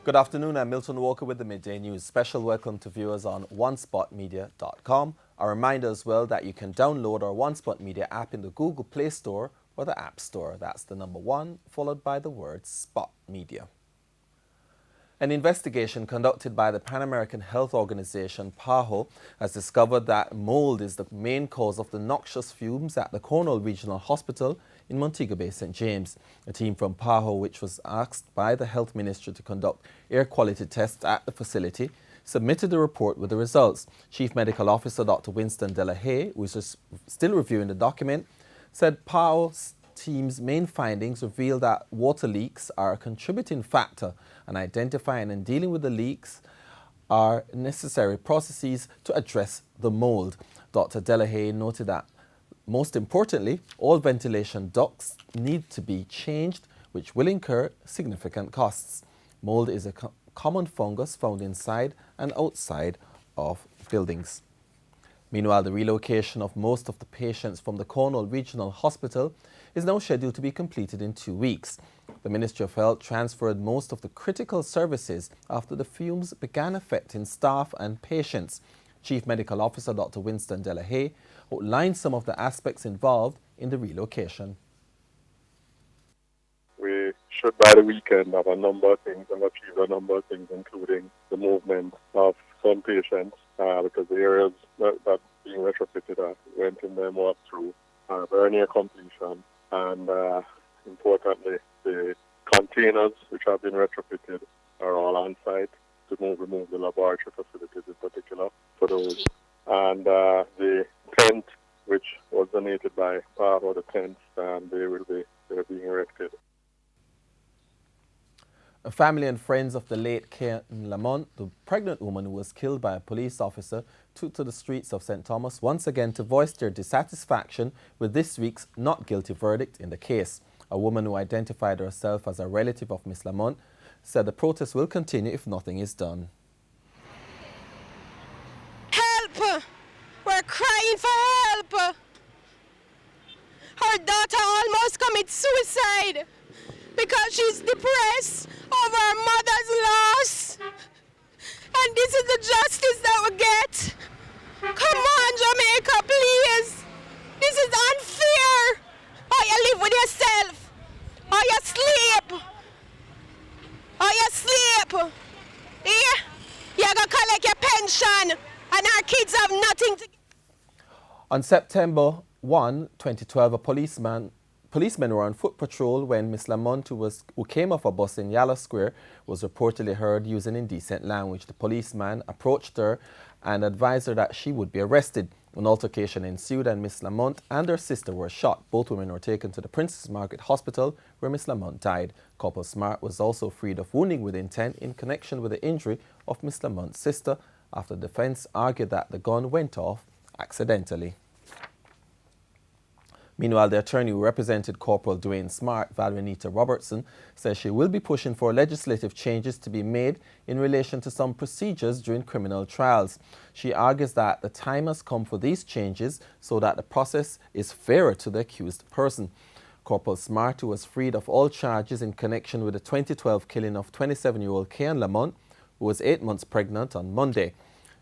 Good afternoon, I'm Milton Walker with the Midday News. Special welcome to viewers on onespotmedia.com. A reminder as well that you can download our One Spot Media app in the Google Play Store or the App Store. That's the number 1 followed by the word Spot Media. An investigation conducted by the Pan American Health Organization, PAHO, has discovered that mold is the main cause of the noxious fumes at the Cornwall Regional Hospital in Montego Bay, St. James. A team from PAHO, which was asked by the Health Ministry to conduct air quality tests at the facility, submitted a report with the results. Chief Medical Officer Dr. Winston Delahaye, who is still reviewing the document, said PAHO's team's main findings reveal that water leaks are a contributing factor, and identifying and dealing with the leaks are necessary processes to address the mold. Dr. Delahaye noted that, most importantly, all ventilation ducts need to be changed, which will incur significant costs. Mold is a common fungus found inside and outside of buildings. Meanwhile, the relocation of most of the patients from the Cornwall Regional Hospital is now scheduled to be completed in 2 weeks. The Ministry of Health transferred most of the critical services after the fumes began affecting staff and patients. Chief Medical Officer Dr. Winston Delahaye outlined some of the aspects involved in the relocation. We should, by the weekend, have a number of things and achieve a number of things, including the movement of some patients, because the areas that being retrofitted went in them up through very near completion. And importantly, the containers which have been retrofitted are all on site to remove the laboratory facilities in particular for those. And the tent, which was donated by PAHO, the tents, they're being erected. A family and friends of the late Karen Lamont, the pregnant woman who was killed by a police officer, took to the streets of St. Thomas once again to voice their dissatisfaction with this week's not guilty verdict in the case. A woman who identified herself as a relative of Miss Lamont said the protest will continue if nothing is done. Help! We're crying for help! Her daughter almost committed suicide because she's depressed over her mother's loss. And this is the justice that we get. Come on, Jamaica, please. This is unfair. Or you live with yourself. Or you sleep. Or you sleep. Yeah? You're going to collect your pension and our kids have nothing to get. On September 1, 2012, policemen were on foot patrol when Miss Lamont, who came off a bus in Yala Square, was reportedly heard using indecent language. The policeman approached her and advised her that she would be arrested. An altercation ensued and Miss Lamont and her sister were shot. Both women were taken to the Princess Margaret Hospital where Miss Lamont died. Corporal Smart was also freed of wounding with intent in connection with the injury of Miss Lamont's sister after the defense argued that the gun went off accidentally. Meanwhile, the attorney who represented Corporal Dwayne Smart, Valrenita Robertson, says she will be pushing for legislative changes to be made in relation to some procedures during criminal trials. She argues that the time has come for these changes so that the process is fairer to the accused person. Corporal Smart, who was freed of all charges in connection with the 2012 killing of 27-year-old Karen Lamont, who was 8 months pregnant, on Monday.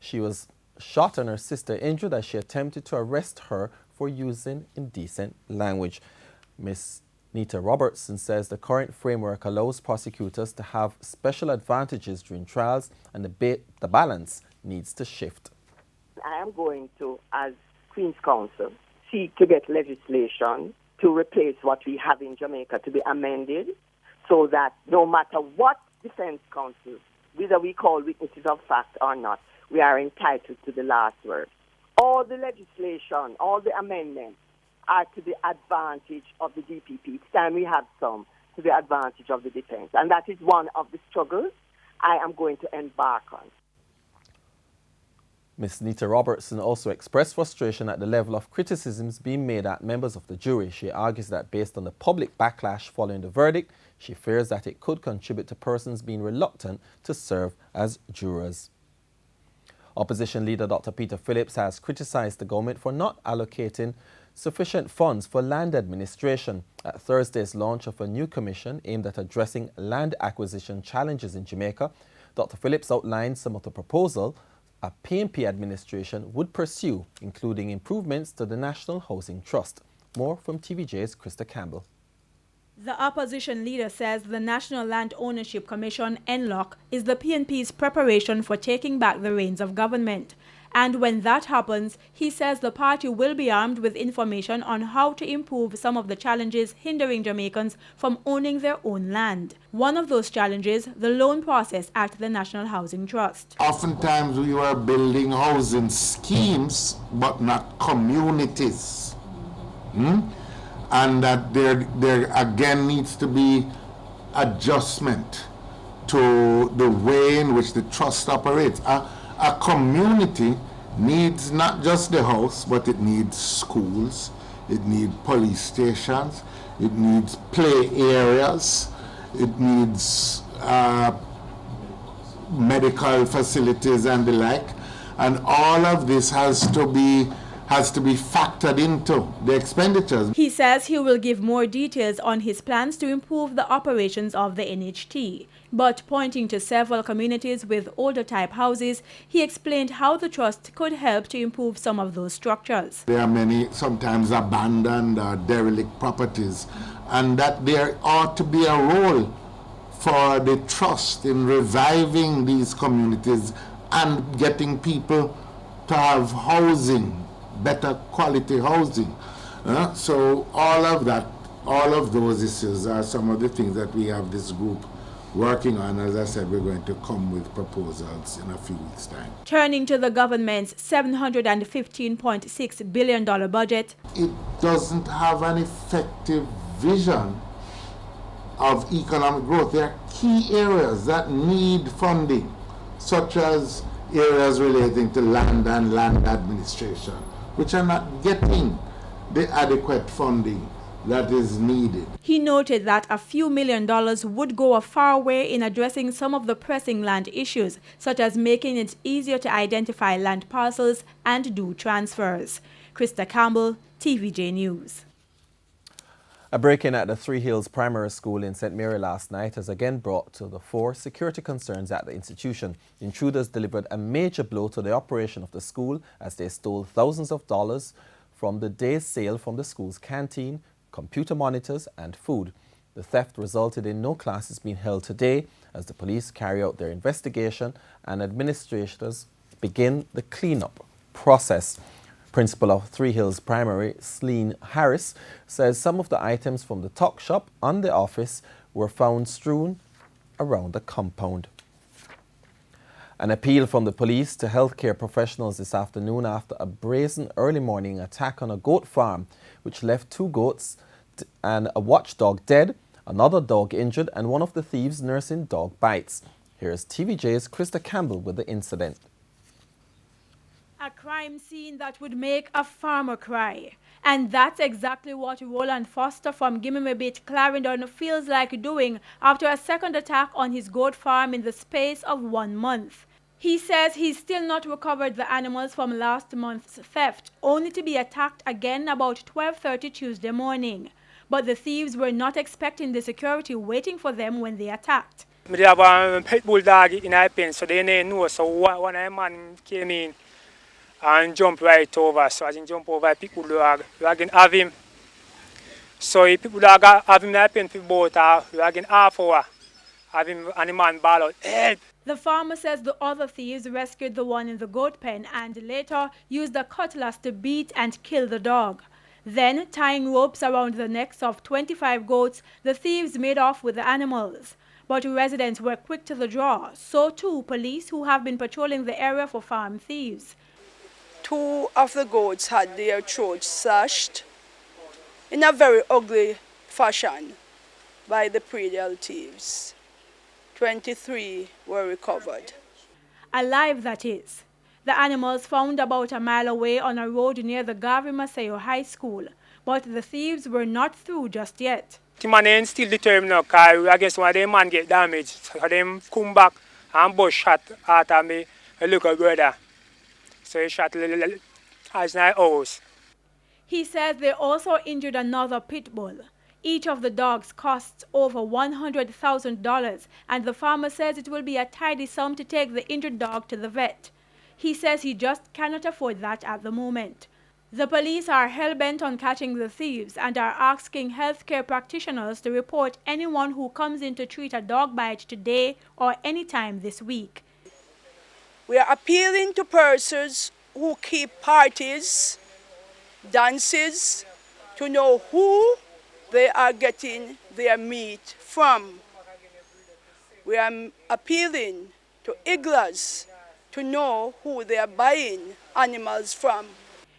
She was shot and her sister injured as she attempted to arrest her for using indecent language. Ms. Nita Robertson says the current framework allows prosecutors to have special advantages during trials and the balance needs to shift. I am going to, as Queen's Counsel, seek to get legislation to replace what we have in Jamaica to be amended so that no matter what defense counsel, whether we call witnesses of fact or not, we are entitled to the last word. All the legislation, all the amendments are to the advantage of the DPP. It's time we have some to the advantage of the defense. And that is one of the struggles I am going to embark on. Ms. Nita Robertson also expressed frustration at the level of criticisms being made at members of the jury. She argues that based on the public backlash following the verdict, she fears that it could contribute to persons being reluctant to serve as jurors. Opposition leader Dr. Peter Phillips has criticized the government for not allocating sufficient funds for land administration. At Thursday's launch of a new commission aimed at addressing land acquisition challenges in Jamaica, Dr. Phillips outlined some of the proposals a PNP administration would pursue, including improvements to the National Housing Trust. More from TVJ's Krista Campbell. The opposition leader says the National Land Ownership Commission, NLOC, is the PNP's preparation for taking back the reins of government. And when that happens, he says the party will be armed with information on how to improve some of the challenges hindering Jamaicans from owning their own land. One of those challenges, the loan process at the National Housing Trust. Oftentimes we were building housing schemes, but not communities. And that there again needs to be adjustment to the way in which the trust operates. A community needs not just the house, but it needs schools, it needs police stations, it needs play areas, it needs medical facilities and the like. And all of this has to be factored into the expenditures. He says he will give more details on his plans to improve the operations of the NHT. But pointing to several communities with older type houses, he explained how the trust could help to improve some of those structures. There are many sometimes abandoned or derelict properties, and that there ought to be a role for the trust in reviving these communities and getting people to have housing, better quality housing. So all of that, all of those issues are some of the things that we have this group working on. As I said, we're going to come with proposals in a few weeks' time. Turning to the government's $715.6 billion budget. It doesn't have an effective vision of economic growth. There are key areas that need funding, such as areas relating to land and land administration, which are not getting the adequate funding that is needed. He noted that a few $1 million would go a far way in addressing some of the pressing land issues, such as making it easier to identify land parcels and do transfers. Krista Campbell, TVJ News. A break-in at the Three Hills Primary School in St. Mary last night has again brought to the fore security concerns at the institution. The intruders delivered a major blow to the operation of the school as they stole thousands of dollars from the day's sale from the school's canteen, computer monitors and food. The theft resulted in no classes being held today as the police carry out their investigation and administrators begin the cleanup process. Principal of Three Hills Primary, Sleen Harris, says some of the items from the tuck shop and the office were found strewn around the compound. An appeal from the police to healthcare professionals this afternoon after a brazen early morning attack on a goat farm, which left 2 goats and a watchdog dead, another dog injured, and one of the thieves nursing dog bites. Here's TVJ's Krista Campbell with the incident. A crime scene that would make a farmer cry. And that's exactly what Roland Foster from Gimmimabit, Clarendon feels like doing after a second attack on his goat farm in the space of 1 month. He says he's still not recovered the animals from last month's theft, only to be attacked again about 12:30 Tuesday morning. But the thieves were not expecting the security waiting for them when they attacked. They have a pit bull dog in our pen, so they didn't know. So one of man came in and jumped right over. So as he jumped over, people dog, we are going to have him. So if people dog have him in our pen for about we are going to half hour. Have him and the man ball out, help! The farmer says the other thieves rescued the one in the goat pen and later used a cutlass to beat and kill the dog. Then, tying ropes around the necks of 25 goats, the thieves made off with the animals. But residents were quick to the draw, so too police who have been patrolling the area for farm thieves. 2 of the goats had their throats slashed in a very ugly fashion by the predial thieves. 23 were recovered. Alive, that is. The animals found about a mile away on a road near the Gavi Maceo High School, but the thieves were not through just yet. The man ain't still determined now, because I guess one of them man get damaged. So them come back and bush shot at me, a little brother. So he shot as my house. He says they also injured another pit bull. Each of the dogs costs over $100,000, and the farmer says it will be a tidy sum to take the injured dog to the vet. He says he just cannot afford that at the moment. The police are hell-bent on catching the thieves and are asking healthcare practitioners to report anyone who comes in to treat a dog bite today or anytime this week. We are appealing to persons who keep parties, dances, to know who they are getting their meat from. We are appealing to igglers to know who they are buying animals from.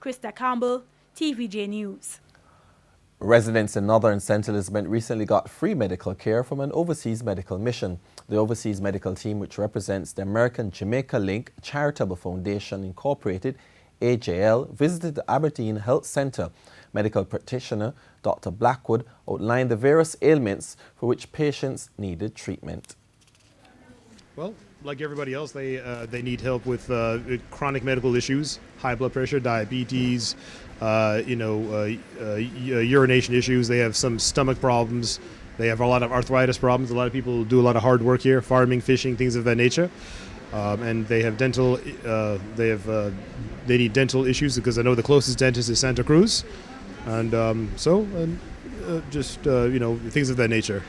Krista Campbell, TVJ News. Residents in Northern St. Elizabeth recently got free medical care from an overseas medical mission. The overseas medical team, which represents the American Jamaica Link Charitable Foundation Incorporated, AJL, visited the Aberdeen Health Centre. Medical practitioner Dr. Blackwood outlined the various ailments for which patients needed treatment. Well, like everybody else, they need help with chronic medical issues, high blood pressure, diabetes, urination issues. They have some stomach problems. They have a lot of arthritis problems. A lot of people do a lot of hard work here, farming, fishing, things of that nature. And they have dental. They need dental issues because I know the closest dentist is Santa Cruz, and things of that nature.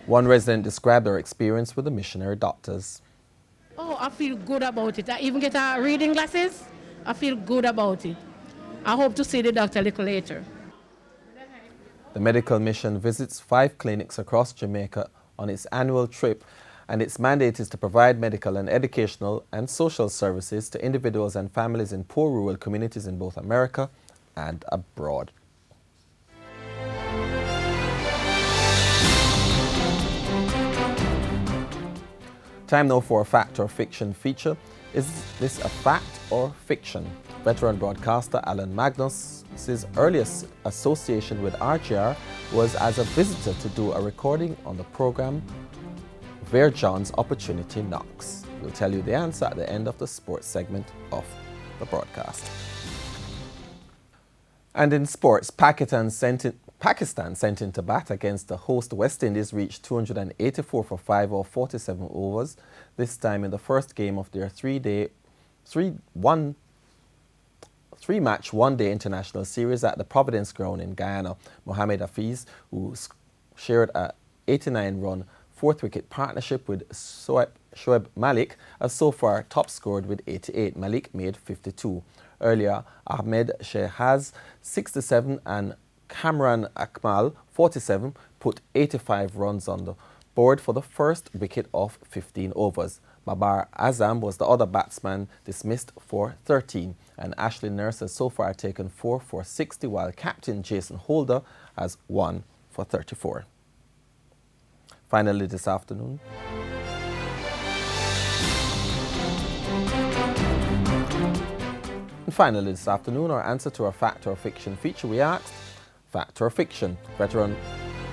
One resident described their experience with the missionary doctors. Oh, I feel good about it. I even get reading glasses. I feel good about it. I hope to see the doctor a little later. The medical mission visits 5 clinics across Jamaica on its annual trip, and its mandate is to provide medical and educational and social services to individuals and families in poor rural communities in both America and abroad. Time now for a fact or fiction feature. Is this a fact or fiction? Veteran broadcaster Alan Magnus's earliest association with RGR was as a visitor to do a recording on the program Where John's Opportunity Knocks. We'll tell you the answer at the end of the sports segment of the broadcast. And in sports, Pakistan sent in to bat against the host West Indies reached 284 for 5 or 47 overs, this time in the first game of their three-match one-day international series at the Providence Ground in Guyana. Mohamed Hafiz, who shared a 89-run fourth-wicket partnership with Shoaib Malik, has so far top-scored with 88. Malik made 52. Earlier, Ahmed Shehaz, 67, and Kamran Akmal, 47, put 85 runs on the board for the first wicket of 15 overs. Babar Azam was the other batsman, dismissed for 13, and Ashley Nurse has so far taken 4 for 60, while captain Jason Holder has 1 for 34. Finally this afternoon, our answer to our fact or fiction feature, we asked, fact or fiction? Veteran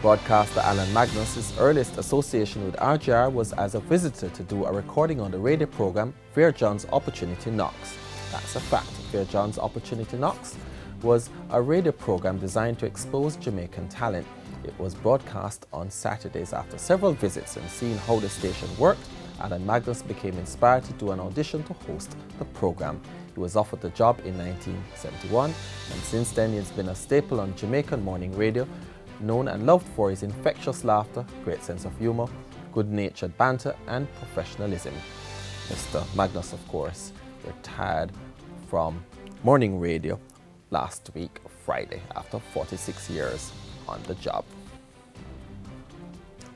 broadcaster Alan Magnus's earliest association with RGR was as a visitor to do a recording on the radio program Where John's Opportunity Knocks. That's a fact. Where John's Opportunity Knocks was a radio program designed to expose Jamaican talent. It was broadcast on Saturdays. After several visits and seeing how the station worked, Alan Magnus became inspired to do an audition to host the program. He was offered the job in 1971, and since then he has been a staple on Jamaican morning radio, known and loved for his infectious laughter, great sense of humor, good-natured banter, and professionalism. Mr. Magnus, of course, retired from morning radio last week, Friday, after 46 years on the job.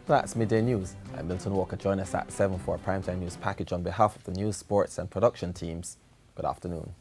That's Midday News. I'm Milton Walker. Join us at 7 for a primetime news package on behalf of the news, sports, and production teams. Good afternoon.